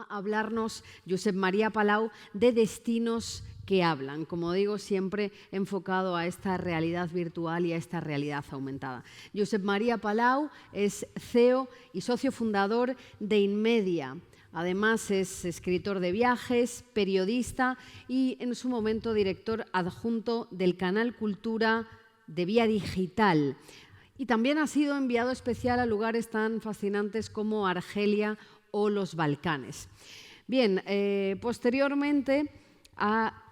a hablarnos Josep María Palau de Destinos que hablan, como digo, siempre enfocado a esta realidad virtual y a esta realidad aumentada. Josep María Palau es CEO y socio fundador de Inmedia. Además, es escritor de viajes, periodista y, en su momento, director adjunto del canal Cultura de Vía Digital. Y también ha sido enviado especial a lugares tan fascinantes como Argelia o los Balcanes. Bien, posteriormente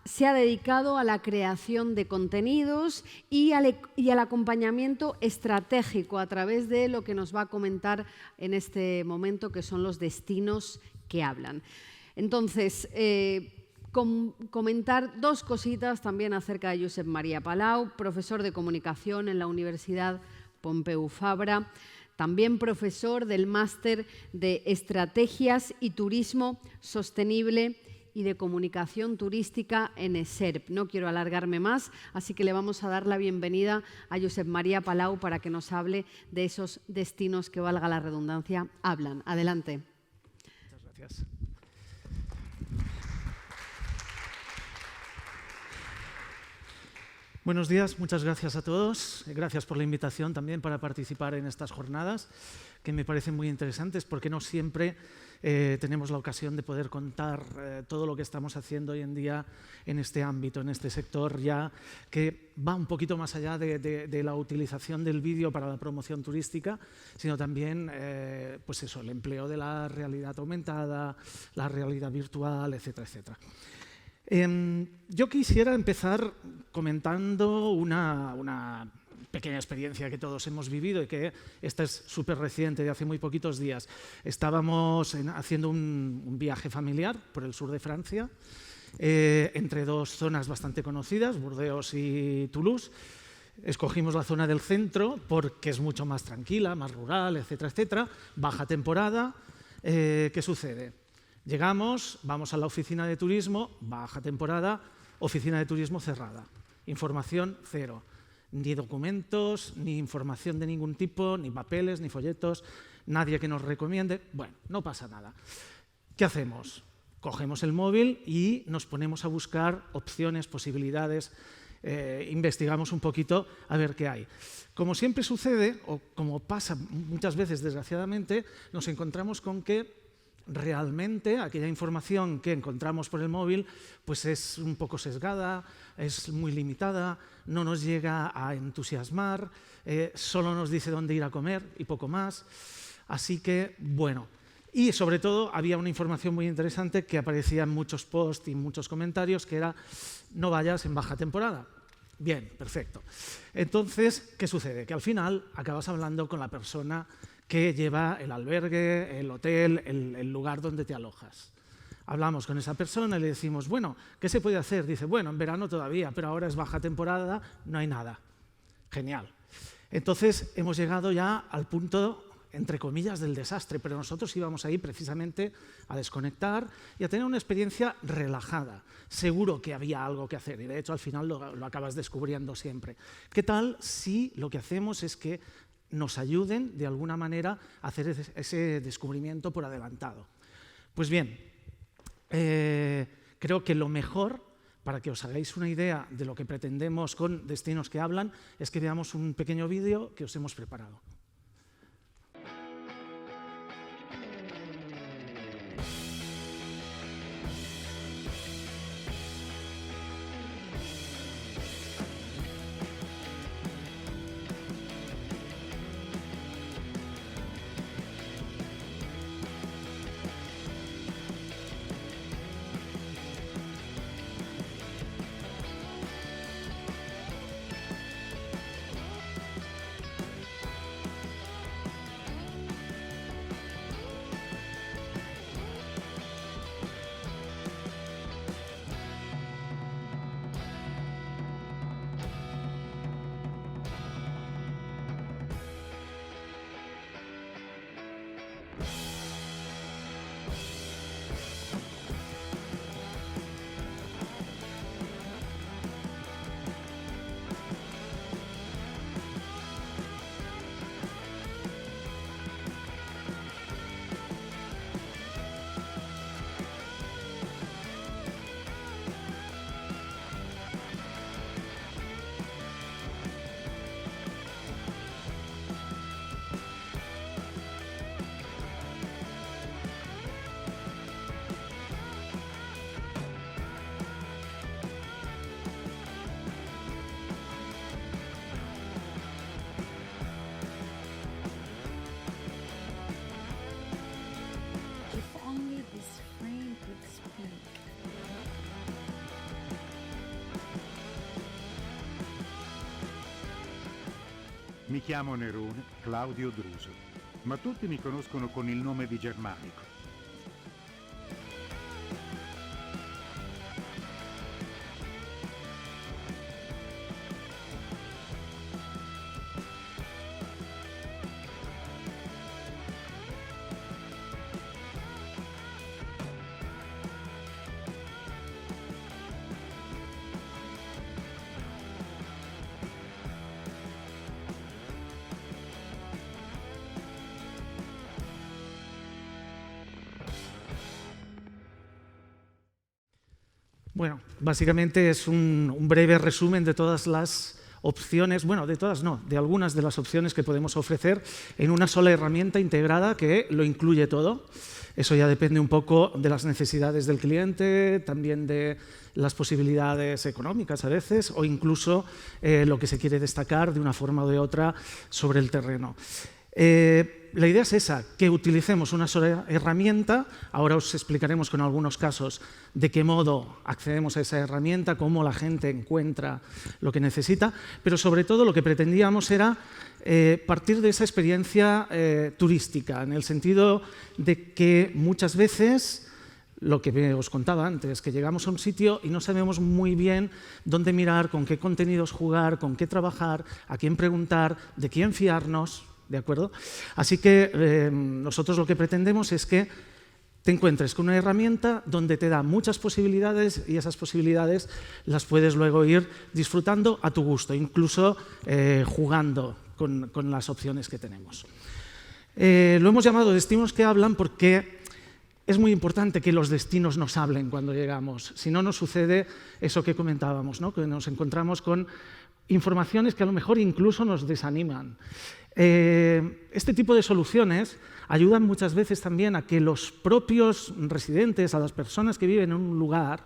se ha dedicado a la creación de contenidos y al acompañamiento estratégico a través de lo que nos va a comentar en este momento, que son los destinos que hablan. Entonces, comentar dos cositas también acerca de Josep María Palau, profesor de comunicación en la Universidad Pompeu Fabra, también profesor del máster de Estrategias y Turismo Sostenible y de Comunicación Turística en ESERP. No quiero alargarme más, así que le vamos a dar la bienvenida a Josep María Palau para que nos hable de esos destinos que, valga la redundancia, hablan. Adelante. Muchas gracias. Buenos días, muchas gracias a todos. Gracias por la invitación también para participar en estas jornadas, que me parecen muy interesantes porque no siempre tenemos la ocasión de poder contar todo lo que estamos haciendo hoy en día en este ámbito, en este sector ya que va un poquito más allá de la utilización del vídeo para la promoción turística, sino también pues eso, el empleo de la realidad aumentada, la realidad virtual, etcétera, etcétera. Yo quisiera empezar comentando una pequeña experiencia que todos hemos vivido y que esta es súper reciente, de hace muy poquitos días. Estábamos haciendo un viaje familiar por el sur de Francia, entre dos zonas bastante conocidas, Burdeos y Toulouse. Escogimos la zona del centro porque es mucho más tranquila, más rural, etcétera, etcétera. Baja temporada. ¿Qué sucede? Llegamos, vamos a la oficina de turismo, baja temporada, oficina de turismo cerrada. Información cero. Ni documentos, ni información de ningún tipo, ni papeles, ni folletos, nadie que nos recomiende. Bueno, no pasa nada. ¿Qué hacemos? Cogemos el móvil y nos ponemos a buscar opciones, posibilidades, investigamos un poquito a ver qué hay. Como siempre sucede, o como pasa muchas veces desgraciadamente, nos encontramos con que realmente aquella información que encontramos por el móvil pues es un poco sesgada, es muy limitada, no nos llega a entusiasmar, solo nos dice dónde ir a comer y poco más. Así que, bueno, y sobre todo había una información muy interesante que aparecía en muchos posts y muchos comentarios, que era no vayas en baja temporada. Bien, perfecto. Entonces, ¿qué sucede? Que al final acabas hablando con la persona que lleva el albergue, el hotel, el lugar donde te alojas. Hablamos con esa persona y le decimos, bueno, ¿qué se puede hacer? Dice, bueno, en verano todavía, pero ahora es baja temporada, no hay nada. Genial. Entonces, hemos llegado ya al punto, entre comillas, del desastre, pero nosotros íbamos ahí precisamente a desconectar y a tener una experiencia relajada. Seguro que había algo que hacer y, de hecho, al final lo acabas descubriendo siempre. ¿Qué tal si lo que hacemos es que nos ayuden de alguna manera a hacer ese descubrimiento por adelantado? Pues bien, creo que lo mejor, para que os hagáis una idea de lo que pretendemos con Destinos que hablan, es que veamos un pequeño vídeo que os hemos preparado. Mi chiamo Nerone Claudio Druso, ma tutti mi conoscono con il nome di Germanico. Bueno, básicamente es un breve resumen de todas las opciones, bueno, de todas no, de algunas de las opciones que podemos ofrecer en una sola herramienta integrada que lo incluye todo. Eso ya depende un poco de las necesidades del cliente, también de las posibilidades económicas a veces, o incluso lo que se quiere destacar de una forma o de otra sobre el terreno. La idea es esa, que utilicemos una sola herramienta. Ahora os explicaremos con algunos casos de qué modo accedemos a esa herramienta, cómo la gente encuentra lo que necesita, pero sobre todo lo que pretendíamos era partir de esa experiencia turística, en el sentido de que muchas veces, lo que os contaba antes, que llegamos a un sitio y no sabemos muy bien dónde mirar, con qué contenidos jugar, con qué trabajar, a quién preguntar, de quién fiarnos. ¿De acuerdo? Así que nosotros lo que pretendemos es que te encuentres con una herramienta donde te da muchas posibilidades y esas posibilidades las puedes luego ir disfrutando a tu gusto, incluso jugando con las opciones que tenemos. Lo hemos llamado destinos que hablan porque es muy importante que los destinos nos hablen cuando llegamos, si no nos sucede eso que comentábamos, ¿no? Que nos encontramos con informaciones que a lo mejor incluso nos desaniman. Este tipo de soluciones ayudan muchas veces también a que los propios residentes, a las personas que viven en un lugar,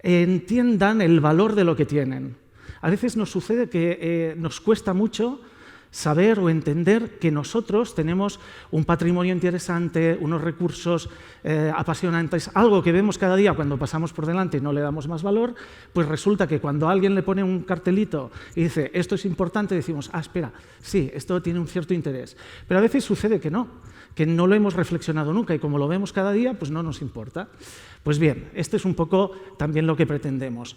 entiendan el valor de lo que tienen. A veces nos sucede que nos cuesta mucho saber o entender que nosotros tenemos un patrimonio interesante, unos recursos apasionantes, algo que vemos cada día cuando pasamos por delante y no le damos más valor, pues resulta que cuando alguien le pone un cartelito y dice esto es importante, decimos, ah, espera, sí, esto tiene un cierto interés. Pero a veces sucede que no lo hemos reflexionado nunca y como lo vemos cada día, pues no nos importa. Pues bien, este es un poco también lo que pretendemos.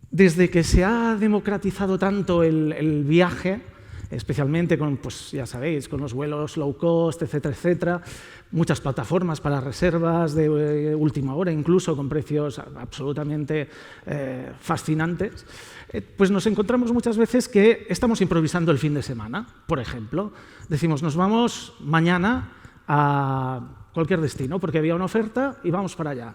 Desde que se ha democratizado tanto el viaje, especialmente con, pues ya sabéis, con los vuelos low cost, etcétera, etcétera, muchas plataformas para reservas de última hora, incluso con precios absolutamente fascinantes, pues nos encontramos muchas veces que estamos improvisando el fin de semana, por ejemplo. Decimos, nos vamos mañana a cualquier destino porque había una oferta y vamos para allá.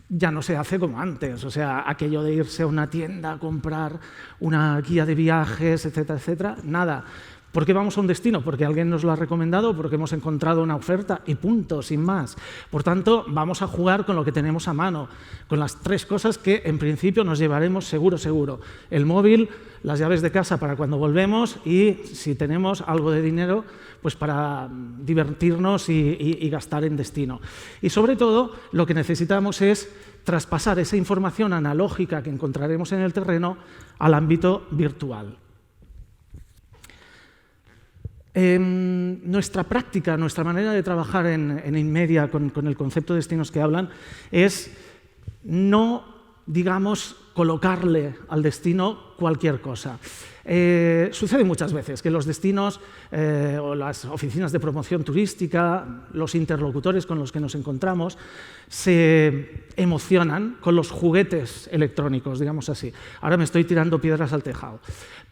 Ya no se hace como antes, o sea, aquello de irse a una tienda a comprar una guía de viajes, etcétera, etcétera, nada. ¿Por qué vamos a un destino? Porque alguien nos lo ha recomendado, porque hemos encontrado una oferta y punto, sin más. Por tanto, vamos a jugar con lo que tenemos a mano, con las tres cosas que en principio nos llevaremos seguro, seguro. El móvil, las llaves de casa para cuando volvemos y si tenemos algo de dinero, pues para divertirnos y gastar en destino. Y sobre todo, lo que necesitamos es traspasar esa información analógica que encontraremos en el terreno al ámbito virtual. Nuestra práctica, nuestra manera de trabajar en InMedia con el concepto de destinos que hablan es no, digamos, colocarle al destino cualquier cosa. Sucede muchas veces que los destinos o las oficinas de promoción turística, los interlocutores con los que nos encontramos, se emocionan con los juguetes electrónicos, digamos así. Ahora me estoy tirando piedras al tejado.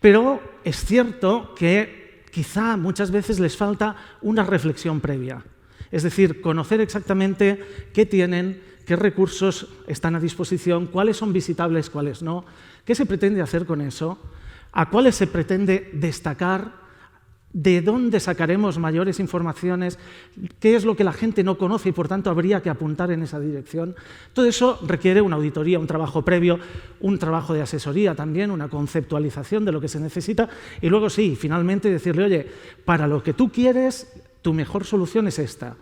Pero es cierto que quizá muchas veces les falta una reflexión previa, es decir, conocer exactamente qué tienen, qué recursos están a disposición, cuáles son visitables, cuáles no, qué se pretende hacer con eso, a cuáles se pretende destacar, de dónde sacaremos mayores informaciones, qué es lo que la gente no conoce y por tanto habría que apuntar en esa dirección. Todo eso requiere una auditoría, un trabajo previo, un trabajo de asesoría también, una conceptualización de lo que se necesita y luego sí, finalmente decirle, oye, para lo que tú quieres, tu mejor solución es esta.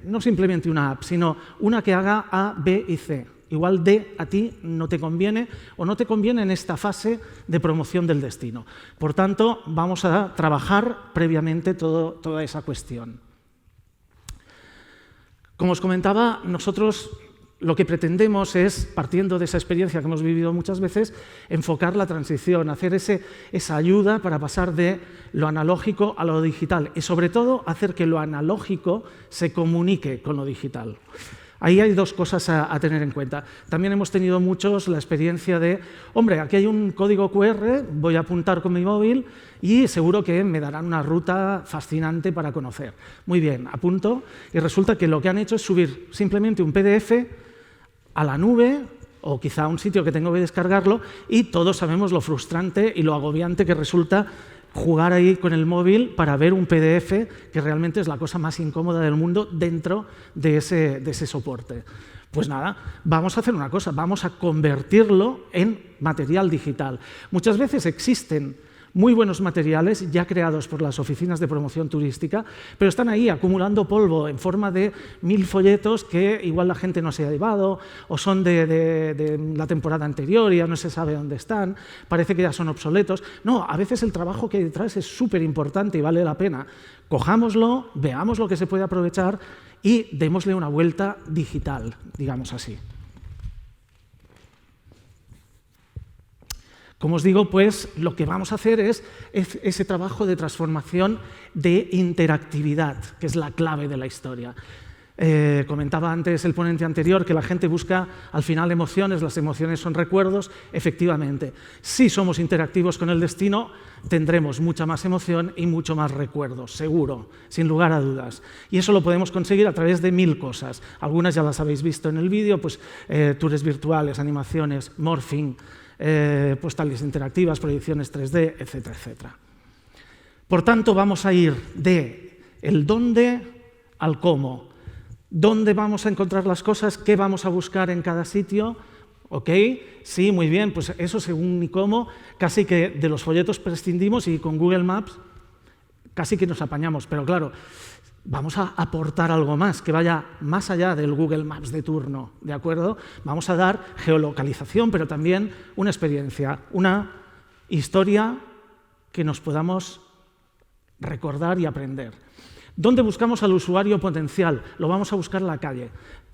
No simplemente una app, sino una que haga A, B y C. Igual D a ti no te conviene o no te conviene en esta fase de promoción del destino. Por tanto, vamos a trabajar previamente toda esa cuestión. Como os comentaba, nosotros lo que pretendemos es, partiendo de esa experiencia que hemos vivido muchas veces, enfocar la transición, hacer esa ayuda para pasar de lo analógico a lo digital y, sobre todo, hacer que lo analógico se comunique con lo digital. Ahí hay dos cosas a tener en cuenta. También hemos tenido muchos la experiencia de, hombre, aquí hay un código QR, voy a apuntar con mi móvil y seguro que me darán una ruta fascinante para conocer. Muy bien, apunto y resulta que lo que han hecho es subir simplemente un PDF a la nube o quizá a un sitio que tengo que descargarlo y todos sabemos lo frustrante y lo agobiante que resulta jugar ahí con el móvil para ver un PDF, que realmente es la cosa más incómoda del mundo dentro de ese soporte. Pues nada, vamos a hacer una cosa, vamos a convertirlo en material digital. Muchas veces existen muy buenos materiales ya creados por las oficinas de promoción turística, pero están ahí acumulando polvo en forma de 1000 folletos que igual la gente no se ha llevado o son de la temporada anterior y ya no se sabe dónde están, parece que ya son obsoletos. No, a veces el trabajo que hay detrás es súper importante y vale la pena. Cojámoslo, veamos lo que se puede aprovechar y démosle una vuelta digital, digamos así. Como os digo, pues lo que vamos a hacer es ese trabajo de transformación de interactividad, que es la clave de la historia. Comentaba antes el ponente anterior que la gente busca al final emociones, las emociones son recuerdos. Efectivamente, si somos interactivos con el destino, tendremos mucha más emoción y mucho más recuerdos, seguro, sin lugar a dudas. Y eso lo podemos conseguir a través de 1000 cosas. Algunas ya las habéis visto en el vídeo, pues tours virtuales, animaciones, morphing, postales interactivas, proyecciones 3D, etcétera, etcétera. Por tanto, vamos a ir del dónde al cómo. ¿Dónde vamos a encontrar las cosas? ¿Qué vamos a buscar en cada sitio? ¿Ok? Sí, muy bien, pues eso según y cómo, casi que de los folletos prescindimos y con Google Maps casi que nos apañamos. Pero claro, vamos a aportar algo más, que vaya más allá del Google Maps de turno, ¿de acuerdo? Vamos a dar geolocalización, pero también una experiencia, una historia que nos podamos recordar y aprender. ¿Dónde buscamos al usuario potencial? Lo vamos a buscar en la calle,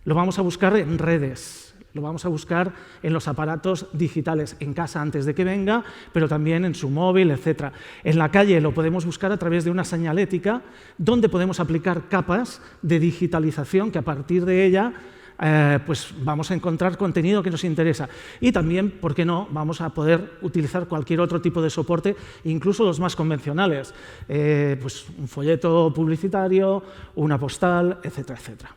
lo vamos a buscar en redes, lo vamos a buscar en los aparatos digitales, en casa antes de que venga, pero también en su móvil, etc. En la calle lo podemos buscar a través de una señalética, donde podemos aplicar capas de digitalización que a partir de ella pues vamos a encontrar contenido que nos interesa. Y también, ¿por qué no?, vamos a poder utilizar cualquier otro tipo de soporte, incluso los más convencionales, pues un folleto publicitario, una postal, etcétera, etcétera.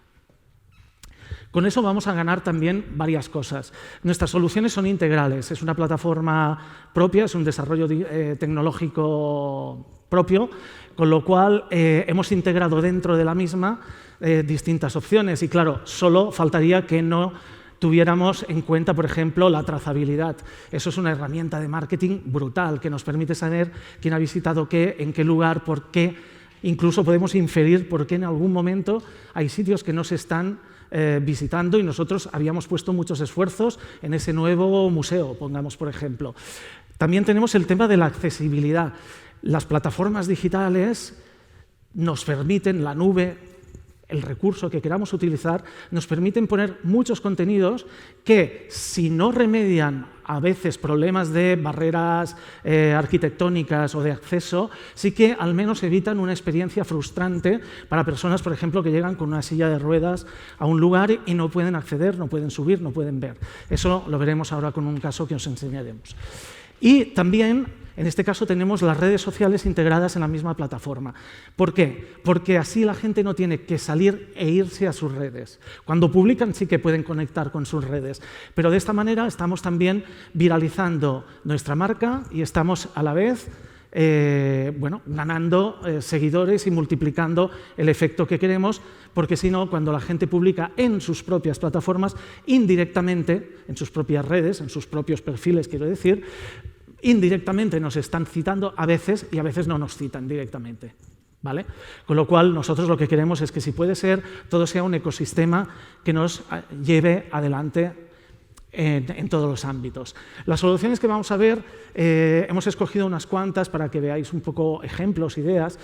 Con eso vamos a ganar también varias cosas. Nuestras soluciones son integrales, es una plataforma propia, es un desarrollo tecnológico propio, con lo cual hemos integrado dentro de la misma distintas opciones y claro, solo faltaría que no tuviéramos en cuenta, por ejemplo, la trazabilidad. Eso es una herramienta de marketing brutal que nos permite saber quién ha visitado qué, en qué lugar, por qué. Incluso podemos inferir por qué en algún momento hay sitios que no se están visitando y nosotros habíamos puesto muchos esfuerzos en ese nuevo museo, pongamos por ejemplo. También tenemos el tema de la accesibilidad. Las plataformas digitales nos permiten, la nube, el recurso que queramos utilizar, nos permiten poner muchos contenidos que, si no remedian a veces problemas de barreras arquitectónicas o de acceso, sí que al menos evitan una experiencia frustrante para personas, por ejemplo, que llegan con una silla de ruedas a un lugar y no pueden acceder, no pueden subir, no pueden ver. Eso lo veremos ahora con un caso que os enseñaremos. Y también, en este caso, tenemos las redes sociales integradas en la misma plataforma. ¿Por qué? Porque así la gente no tiene que salir e irse a sus redes. Cuando publican sí que pueden conectar con sus redes, pero de esta manera estamos también viralizando nuestra marca y estamos a la vez ganando seguidores y multiplicando el efecto que queremos, porque si no, cuando la gente publica en sus propias plataformas, indirectamente, en sus propias redes, en sus propios perfiles, quiero decir, indirectamente nos están citando a veces y a veces no nos citan directamente, ¿vale? Con lo cual, nosotros lo que queremos es que, si puede ser, todo sea un ecosistema que nos lleve adelante en todos los ámbitos. Las soluciones que vamos a ver, hemos escogido unas cuantas para que veáis un poco ejemplos, ideas,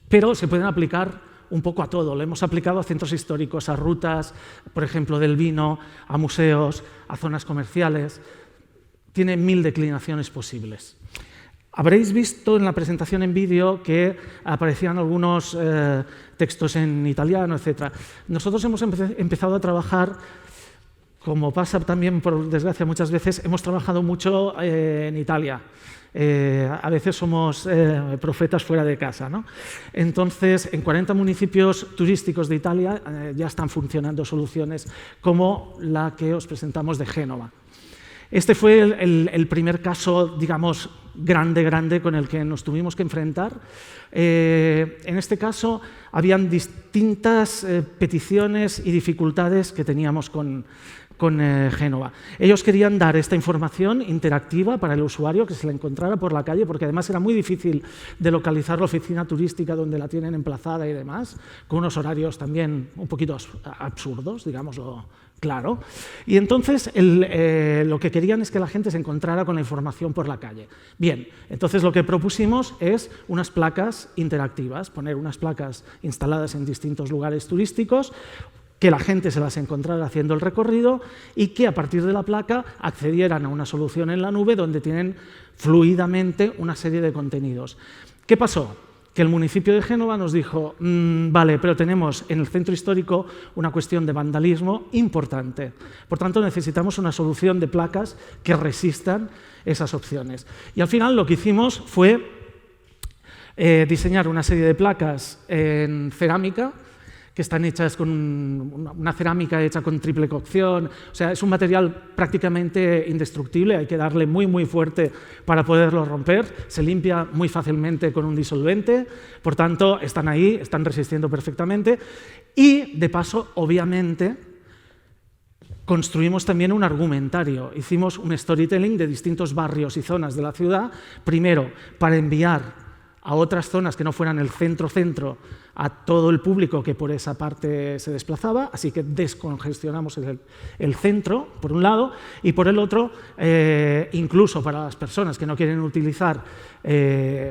pero se pueden aplicar un poco a todo. Lo hemos aplicado a centros históricos, a rutas, por ejemplo, del vino, a museos, a zonas comerciales. Tiene 1000 declinaciones posibles. Habréis visto en la presentación en vídeo que aparecían algunos textos en italiano, etc. Nosotros hemos empezado a trabajar, como pasa también, por desgracia, muchas veces, hemos trabajado mucho en Italia. A veces somos profetas fuera de casa, ¿no? Entonces, en 40 municipios turísticos de Italia ya están funcionando soluciones como la que os presentamos de Génova. Este fue el primer caso, digamos, grande con el que nos tuvimos que enfrentar. En este caso, habían distintas peticiones y dificultades que teníamos con Génova. Ellos querían dar esta información interactiva para el usuario, que se la encontrara por la calle, porque además era muy difícil de localizar la oficina turística donde la tienen emplazada y demás, con unos horarios también un poquito absurdos, digámoslo claro. Y entonces lo que querían es que la gente se encontrara con la información por la calle. Bien, entonces lo que propusimos es unas placas interactivas, poner unas placas instaladas en distintos lugares turísticos, que la gente se las encontrara haciendo el recorrido y que a partir de la placa accedieran a una solución en la nube donde tienen fluidamente una serie de contenidos. ¿Qué pasó? Que el municipio de Génova nos dijo, vale, pero tenemos en el centro histórico una cuestión de vandalismo importante. Por tanto, necesitamos una solución de placas que resistan esas opciones. Y al final lo que hicimos fue diseñar una serie de placas en cerámica, que están hechas con una cerámica hecha con triple cocción. O sea, es un material prácticamente indestructible, hay que darle muy fuerte para poderlo romper, se limpia muy fácilmente con un disolvente, por tanto, están ahí, están resistiendo perfectamente. Y, de paso, obviamente, construimos también un argumentario. Hicimos un storytelling de distintos barrios y zonas de la ciudad, primero, para enviar a otras zonas que no fueran el centro a todo el público que por esa parte se desplazaba, así que descongestionamos el centro, por un lado, y por el otro, incluso para las personas que no quieren utilizar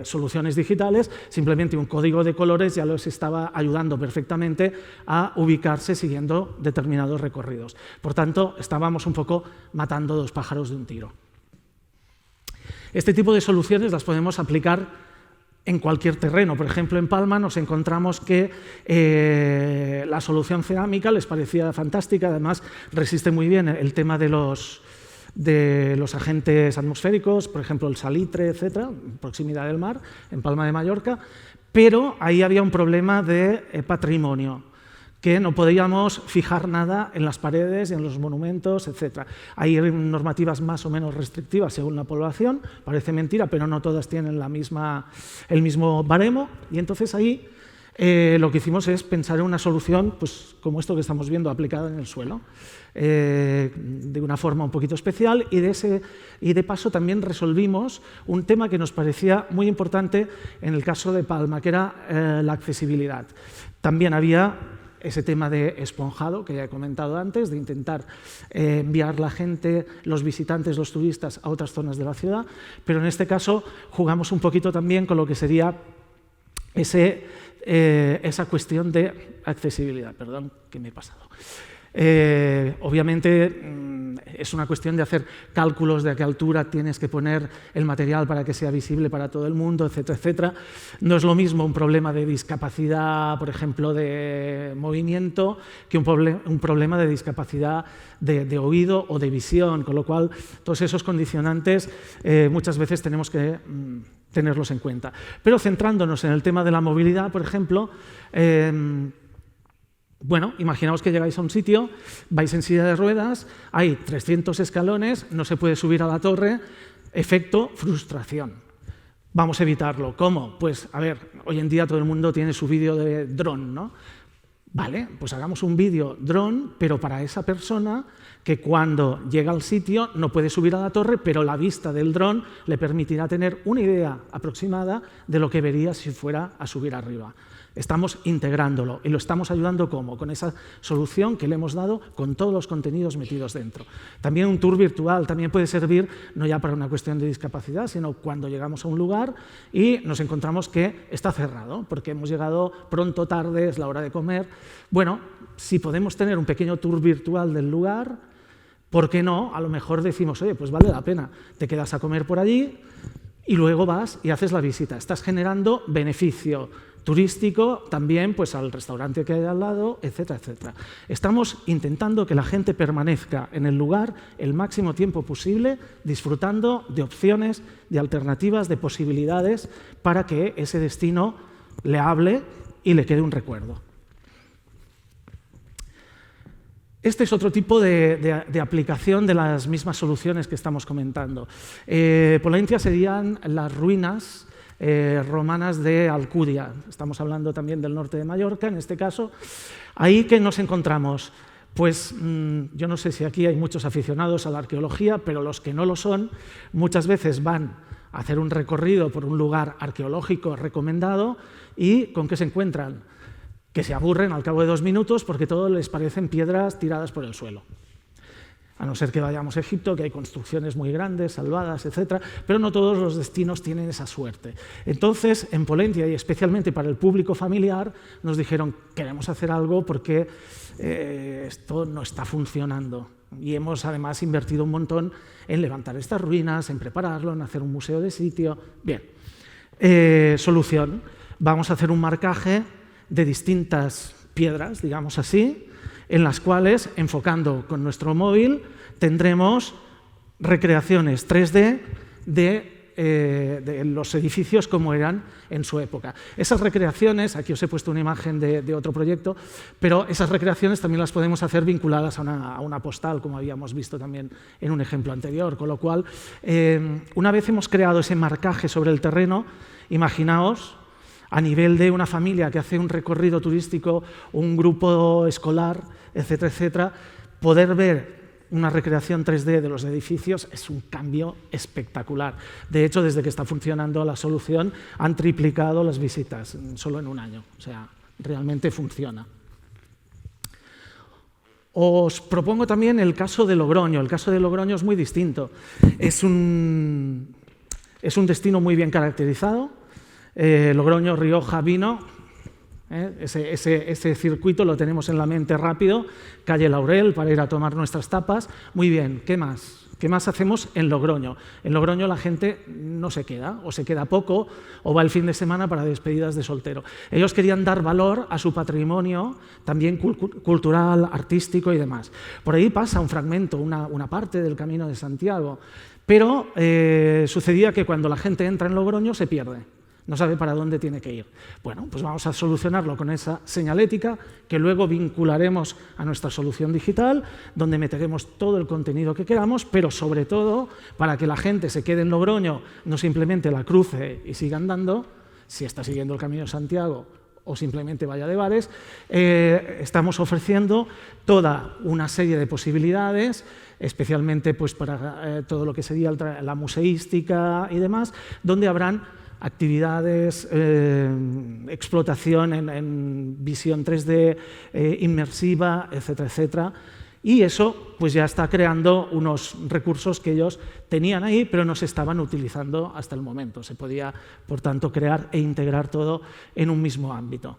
soluciones digitales, simplemente un código de colores ya les estaba ayudando perfectamente a ubicarse siguiendo determinados recorridos. Por tanto, estábamos un poco matando dos pájaros de un tiro. Este tipo de soluciones las podemos aplicar en cualquier terreno. Por ejemplo, en Palma nos encontramos que la solución cerámica les parecía fantástica, además resiste muy bien el tema de los agentes atmosféricos, por ejemplo, el salitre, etcétera, en proximidad del mar, en Palma de Mallorca, pero ahí había un problema de patrimonio, que no podíamos fijar nada en las paredes, en los monumentos, etc. Hay normativas más o menos restrictivas según la población, parece mentira, pero no todas tienen el mismo baremo, y entonces ahí lo que hicimos es pensar en una solución pues, como esto que estamos viendo aplicada en el suelo, de una forma un poquito especial, y de paso también resolvimos un tema que nos parecía muy importante en el caso de Palma, que era la accesibilidad. También había ese tema de esponjado, que ya he comentado antes, de intentar enviar la gente, los visitantes, los turistas, a otras zonas de la ciudad, pero en este caso jugamos un poquito también con lo que sería esa cuestión de accesibilidad. Perdón, que me he pasado. Obviamente es una cuestión de hacer cálculos de a qué altura tienes que poner el material para que sea visible para todo el mundo, etcétera, etcétera. No es lo mismo un problema de discapacidad, por ejemplo, de movimiento, que un problema de discapacidad de oído o de visión, con lo cual todos esos condicionantes muchas veces tenemos que tenerlos en cuenta. Pero centrándonos en el tema de la movilidad, por ejemplo, bueno, imaginaos que llegáis a un sitio, vais en silla de ruedas, hay 300 escalones, no se puede subir a la torre, efecto frustración. Vamos a evitarlo. ¿Cómo? Pues, a ver, hoy en día todo el mundo tiene su vídeo de dron, ¿no? Vale, pues hagamos un vídeo dron, pero para esa persona que cuando llega al sitio no puede subir a la torre, pero la vista del dron le permitirá tener una idea aproximada de lo que vería si fuera a subir arriba. Estamos integrándolo y lo estamos ayudando ¿cómo? Con esa solución que le hemos dado con todos los contenidos metidos dentro. También un tour virtual también puede servir no ya para una cuestión de discapacidad, sino cuando llegamos a un lugar y nos encontramos que está cerrado, porque hemos llegado pronto, tarde, es la hora de comer. Bueno, si podemos tener un pequeño tour virtual del lugar, ¿por qué no? A lo mejor decimos, oye, pues vale la pena, te quedas a comer por allí y luego vas y haces la visita. Estás generando beneficio turístico también pues, al restaurante que hay al lado, etcétera, etcétera. Estamos intentando que la gente permanezca en el lugar el máximo tiempo posible, disfrutando de opciones, de alternativas, de posibilidades para que ese destino le hable y le quede un recuerdo. Este es otro tipo de aplicación de las mismas soluciones que estamos comentando. Pollentia serían las ruinas romanas de Alcudia. Estamos hablando también del norte de Mallorca, en este caso. Ahí que nos encontramos, pues yo no sé si aquí hay muchos aficionados a la arqueología, pero los que no lo son, muchas veces van a hacer un recorrido por un lugar arqueológico recomendado y ¿con qué se encuentran? Que se aburren al cabo de 2 minutos porque todo les parecen piedras tiradas por el suelo. A no ser que vayamos a Egipto, que hay construcciones muy grandes, salvadas, etc. Pero no todos los destinos tienen esa suerte. Entonces, en Pollentia, y especialmente para el público familiar, nos dijeron, queremos hacer algo porque esto no está funcionando. Y hemos además invertido un montón en levantar estas ruinas, en prepararlo, en hacer un museo de sitio. Bien, solución. Vamos a hacer un marcaje de distintas piedras, digamos así, en las cuales, enfocando con nuestro móvil, tendremos recreaciones 3D de los edificios como eran en su época. Esas recreaciones, aquí os he puesto una imagen de otro proyecto, pero esas recreaciones también las podemos hacer vinculadas a una postal, como habíamos visto también en un ejemplo anterior, con lo cual, una vez hemos creado ese marcaje sobre el terreno, imaginaos, a nivel de una familia que hace un recorrido turístico, un grupo escolar, etcétera, etcétera, poder ver una recreación 3D de los edificios es un cambio espectacular. De hecho, desde que está funcionando la solución, han triplicado las visitas solo en un año. O sea, realmente funciona. Os propongo también el caso de Logroño. El caso de Logroño es muy distinto. Es un destino muy bien caracterizado. Logroño, Rioja, vino, ese circuito lo tenemos en la mente rápido, calle Laurel para ir a tomar nuestras tapas. Muy bien, ¿qué más? ¿Qué más hacemos en Logroño? En Logroño la gente no se queda, o se queda poco, o va el fin de semana para despedidas de soltero. Ellos querían dar valor a su patrimonio, también cultural, artístico y demás. Por ahí pasa un fragmento, una parte del Camino de Santiago, pero sucedía que cuando la gente entra en Logroño se pierde. No sabe para dónde tiene que ir. Bueno, pues vamos a solucionarlo con esa señalética que luego vincularemos a nuestra solución digital, donde meteremos todo el contenido que queramos, pero sobre todo para que la gente se quede en Logroño, no simplemente la cruce y siga andando, si está siguiendo el Camino de Santiago o simplemente vaya de bares, estamos ofreciendo toda una serie de posibilidades, especialmente pues, para todo lo que sería la museística y demás, donde habrán actividades, explotación en visión 3D, inmersiva, etcétera, etcétera. Y eso pues ya está creando unos recursos que ellos tenían ahí, pero no se estaban utilizando hasta el momento. Se podía, por tanto, crear e integrar todo en un mismo ámbito.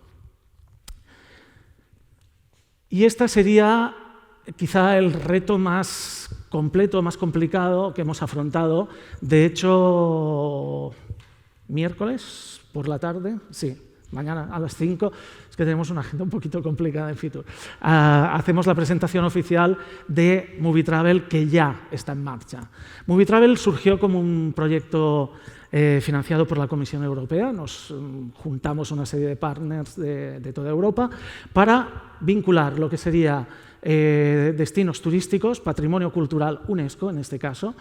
Y este sería quizá el reto más completo, más complicado que hemos afrontado. De hecho, miércoles por la tarde, sí, mañana a las 5, es que tenemos una agenda un poquito complicada en Fitur. Hacemos la presentación oficial de Movitravel, que ya está en marcha. Movitravel surgió como un proyecto financiado por la Comisión Europea. Nos juntamos una serie de partners de toda Europa para vincular lo que sería destinos turísticos, patrimonio cultural UNESCO en este caso,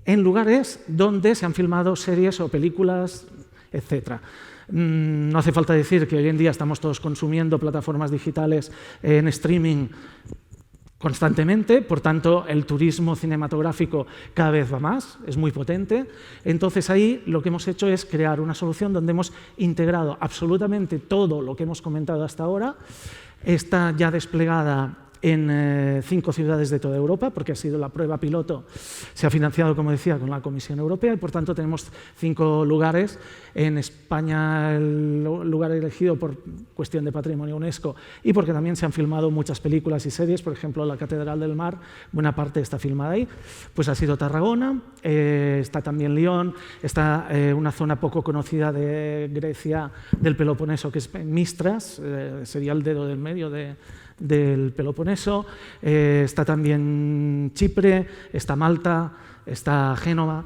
en lugares donde se han filmado series o películas, etc. No hace falta decir que hoy en día estamos todos consumiendo plataformas digitales en streaming constantemente, por tanto el turismo cinematográfico cada vez va más, es muy potente. Entonces ahí lo que hemos hecho es crear una solución donde hemos integrado absolutamente todo lo que hemos comentado hasta ahora. Está ya desplegada en 5 ciudades de toda Europa, porque ha sido la prueba piloto, se ha financiado, como decía, con la Comisión Europea y por tanto tenemos 5 lugares. En España el lugar elegido por cuestión de patrimonio UNESCO y porque también se han filmado muchas películas y series, por ejemplo La Catedral del Mar, buena parte está filmada ahí, pues ha sido Tarragona, está también Lyon, está una zona poco conocida de Grecia, del Peloponeso, que es Mistras, sería el dedo del medio del Peloponeso, está también Chipre, está Malta, está Génova.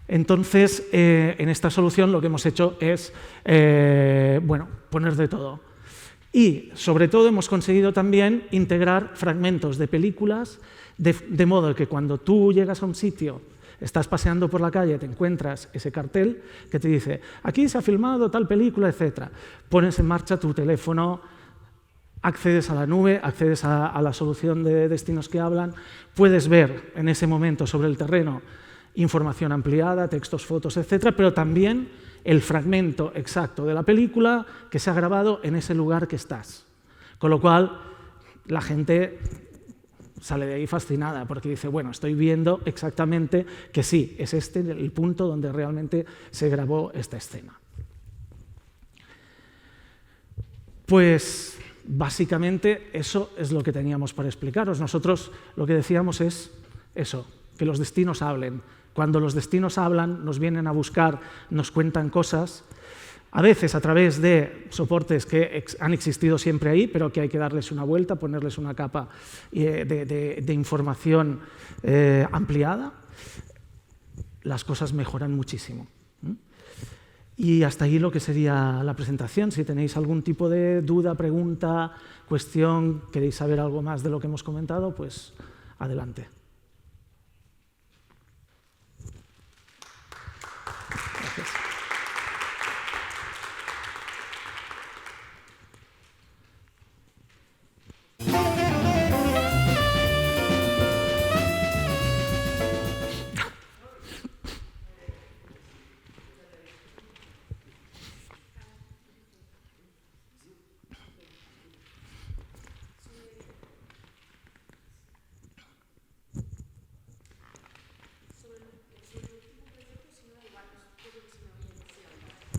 Entonces, en esta solución lo que hemos hecho es poner de todo. Y, sobre todo, hemos conseguido también integrar fragmentos de películas de modo que cuando tú llegas a un sitio, estás paseando por la calle, te encuentras ese cartel que te dice aquí se ha filmado tal película, etc. Pones en marcha tu teléfono, accedes a la nube, accedes a la solución de destinos que hablan, puedes ver en ese momento sobre el terreno información ampliada, textos, fotos, etc., pero también el fragmento exacto de la película que se ha grabado en ese lugar que estás. Con lo cual, la gente sale de ahí fascinada porque dice, bueno, estoy viendo exactamente que sí, es este el punto donde realmente se grabó esta escena. Pues básicamente eso es lo que teníamos para explicaros. Nosotros lo que decíamos es eso, que los destinos hablen. Cuando los destinos hablan, nos vienen a buscar, nos cuentan cosas, a veces a través de soportes que han existido siempre ahí, pero que hay que darles una vuelta, ponerles una capa de información ampliada, las cosas mejoran muchísimo. Y hasta ahí lo que sería la presentación. Si tenéis algún tipo de duda, pregunta, cuestión, queréis saber algo más de lo que hemos comentado, pues adelante. Gracias.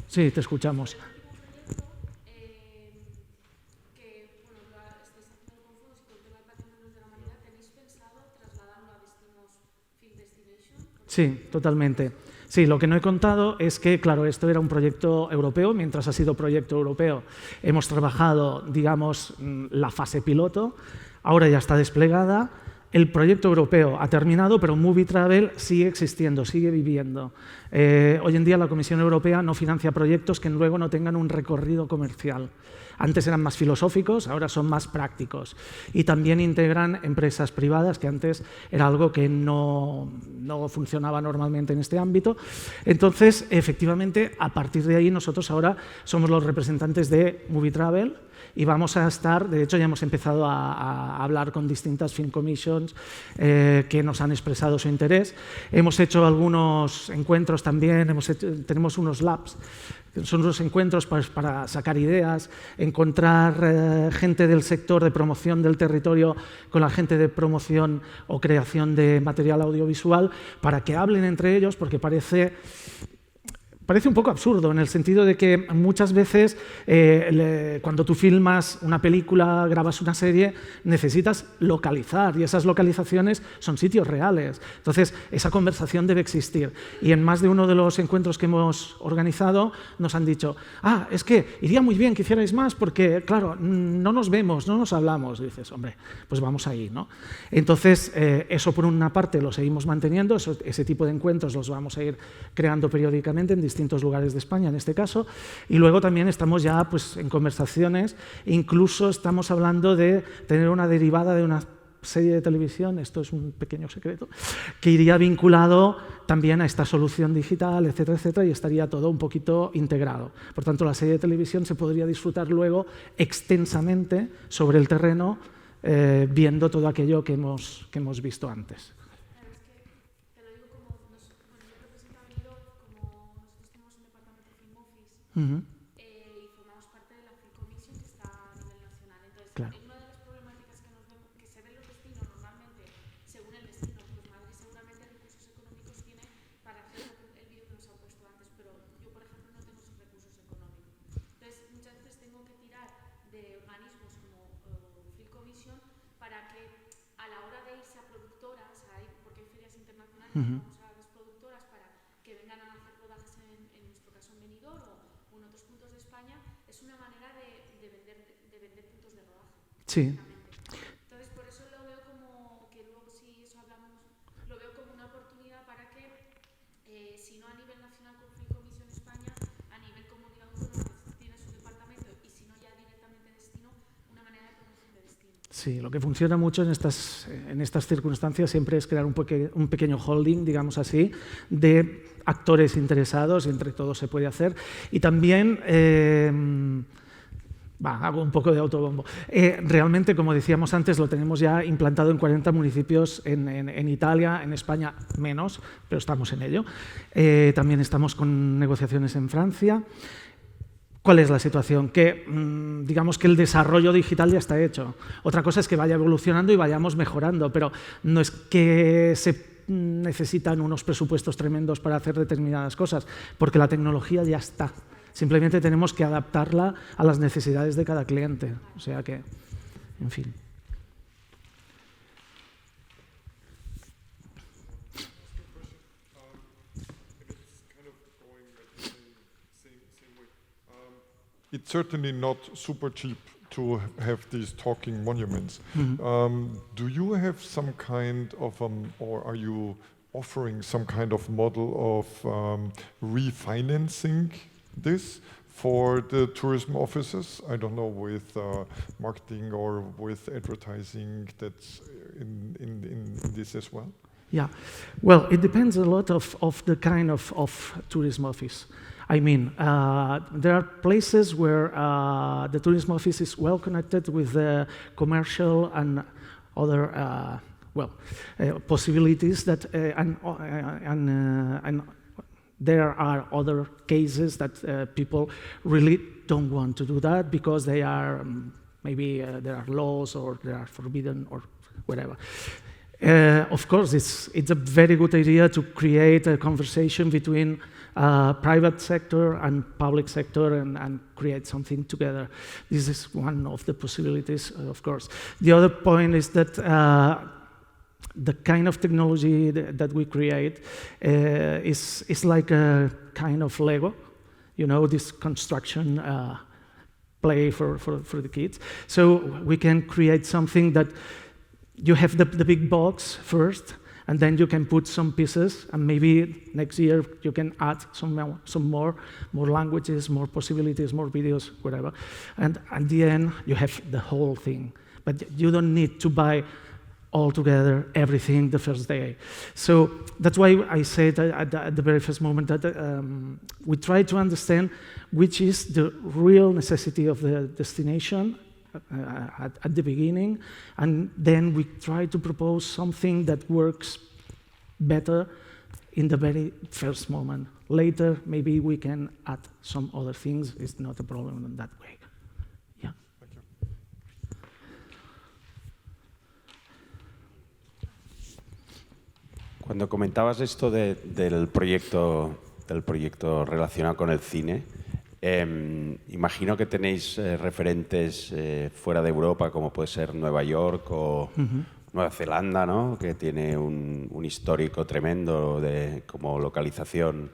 Sí, te escuchamos. Sí, totalmente. Sí, lo que no he contado es que, claro, esto era un proyecto europeo. Mientras ha sido proyecto europeo, hemos trabajado, digamos, la fase piloto. Ahora ya está desplegada. El proyecto europeo ha terminado, pero Movie Travel sigue existiendo, sigue viviendo. Hoy en día la Comisión Europea no financia proyectos que luego no tengan un recorrido comercial. Antes eran más filosóficos, ahora son más prácticos. Y también integran empresas privadas, que antes era algo que no funcionaba normalmente en este ámbito. Entonces, efectivamente, a partir de ahí nosotros ahora somos los representantes de Movie Travel, y vamos a estar, de hecho ya hemos empezado a hablar con distintas film commissions que nos han expresado su interés. Hemos hecho algunos encuentros también, tenemos unos labs, son unos encuentros para sacar ideas, encontrar gente del sector de promoción del territorio con la gente de promoción o creación de material audiovisual para que hablen entre ellos, porque parece un poco absurdo, en el sentido de que muchas veces cuando tú filmas una película, grabas una serie, necesitas localizar, y esas localizaciones son sitios reales. Entonces, esa conversación debe existir. Y en más de uno de los encuentros que hemos organizado nos han dicho, es que iría muy bien que hicierais más porque, claro, no nos vemos, no nos hablamos. Y dices, hombre, pues vamos ahí, ¿no? Entonces, eso por una parte lo seguimos manteniendo, ese tipo de encuentros los vamos a ir creando periódicamente en distintos lugares de España, en este caso, y luego también estamos ya pues, en conversaciones, incluso estamos hablando de tener una derivada de una serie de televisión, esto es un pequeño secreto, que iría vinculado también a esta solución digital, etcétera, etcétera, y estaría todo un poquito integrado. Por tanto, la serie de televisión se podría disfrutar luego extensamente sobre el terreno viendo todo aquello que hemos visto antes. Claro, es que te lo digo como, bueno, yo represento a Benidorm, como nosotros tenemos un departamento de Film Office y formamos parte de la Film Commission que está a nivel nacional. Entonces, Claro. una de las problemáticas que se ven los destinos normalmente, según el destino, pues Madrid seguramente recursos económicos tiene para hacer el vídeo que nos ha puesto antes, pero yo, por ejemplo, no tengo esos recursos económicos. Entonces, muchas veces tengo que tirar de organismos como Film Commission para que a la hora de irse a productoras, porque hay ferias internacionales, vamos a las productoras para que vengan a hacer rodajes en nuestro caso en Benidorm o en otros puntos de España, es una manera de vender puntos de rodaje. Sí. Entonces, por eso lo veo como que luego, si eso hablamos, lo veo como una oportunidad para que, si no a nivel nacional con Film Commission España, a nivel comunidad autónoma que tiene su departamento y si no ya directamente destino, una manera de promoción de destino. Sí, lo que funciona mucho en estas circunstancias siempre es crear un pequeño holding, digamos así, de actores interesados, y entre todos se puede hacer. Y también, hago un poco de autobombo, realmente, como decíamos antes, lo tenemos ya implantado en 40 municipios en Italia, en España menos, pero estamos en ello. También estamos con negociaciones en Francia. ¿Cuál es la situación? Que digamos que el desarrollo digital ya está hecho. Otra cosa es que vaya evolucionando y vayamos mejorando, pero no es que se necesitan unos presupuestos tremendos para hacer determinadas cosas, porque la tecnología ya está. Simplemente tenemos que adaptarla a las necesidades de cada cliente. O sea que, en fin. It's certainly not super cheap to have these talking monuments. Do you have some kind of, or are you offering some kind of model of refinancing this for the tourism offices? I don't know, with marketing or with advertising that's in this as well? Yeah, well, it depends a lot of the kind of tourism office. I mean, there are places where the tourism office is well connected with the commercial and other possibilities that and there are other cases that people really don't want to do that because they are maybe there are laws or they are forbidden or whatever. Of course, it's a very good idea to create a conversation between private sector and public sector and create something together. This is one of the possibilities, of course. The other point is that the kind of technology that we create is like a kind of Lego, you know, this construction play for the kids. So we can create something that you have the big box first, and then you can put some pieces, and maybe next year you can add some more languages, more possibilities, more videos, whatever. And at the end, you have the whole thing. But you don't need to buy all together everything the first day. So that's why I said at the very first moment that we try to understand which is the real necessity of the destination at the beginning, and then we try to propose something that works better in the very first moment. Later, maybe we can add some other things. It's not a problem in that way. Yeah. Thank you. Cuando comentabas esto del proyecto relacionado con el cine, imagino que tenéis referentes fuera de Europa, como puede ser Nueva York o Nueva Zelanda, ¿no? Que tiene un histórico tremendo como localización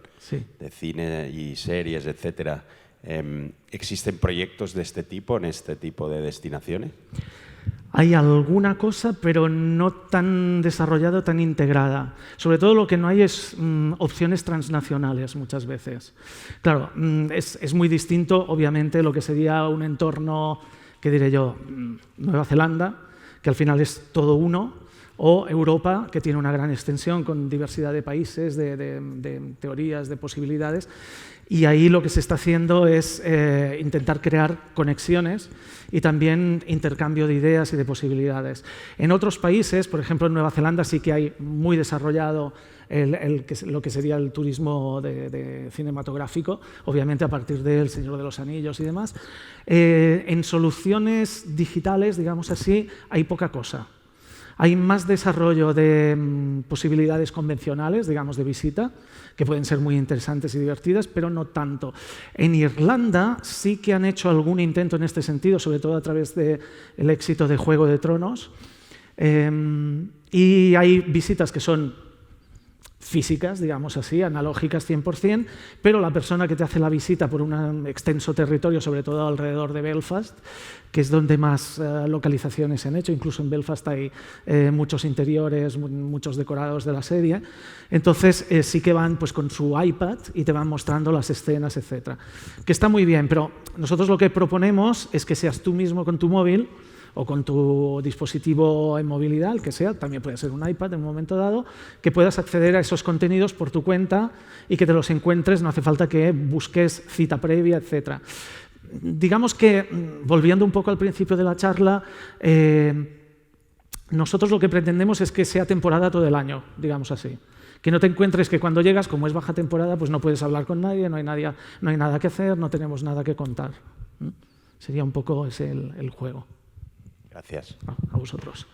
de cine y series, etcétera. ¿Existen proyectos de este tipo en este tipo de destinaciones? Hay alguna cosa, pero no tan desarrollada, tan integrada. Sobre todo lo que no hay es opciones transnacionales muchas veces. Claro, es muy distinto, obviamente, lo que sería un entorno, ¿qué diré yo? Nueva Zelanda, que al final es todo uno, o Europa, que tiene una gran extensión con diversidad de países, de teorías, de posibilidades. Y ahí lo que se está haciendo es intentar crear conexiones y también intercambio de ideas y de posibilidades. En otros países, por ejemplo en Nueva Zelanda, sí que hay muy desarrollado lo que sería el turismo de cinematográfico, obviamente a partir de El Señor de los Anillos y demás. En soluciones digitales, digamos así, hay poca cosa. Hay más desarrollo de posibilidades convencionales, digamos, de visita, que pueden ser muy interesantes y divertidas, pero no tanto. En Irlanda sí que han hecho algún intento en este sentido, sobre todo a través del éxito de Juego de Tronos. Y hay visitas que son físicas, digamos así, analógicas 100%, pero la persona que te hace la visita por un extenso territorio, sobre todo alrededor de Belfast, que es donde más localizaciones se han hecho, incluso en Belfast hay muchos interiores, muchos decorados de la serie, entonces sí que van pues, con su iPad y te van mostrando las escenas, etc. Que está muy bien, pero nosotros lo que proponemos es que seas tú mismo con tu móvil o con tu dispositivo en movilidad, el que sea, también puede ser un iPad en un momento dado, que puedas acceder a esos contenidos por tu cuenta y que te los encuentres, no hace falta que busques cita previa, etc. Digamos que, volviendo un poco al principio de la charla, nosotros lo que pretendemos es que sea temporada todo el año, digamos así. Que no te encuentres que cuando llegas, como es baja temporada, pues no puedes hablar con nadie, no hay nada que hacer, no tenemos nada que contar. Sería un poco ese el juego. Gracias. A vosotros.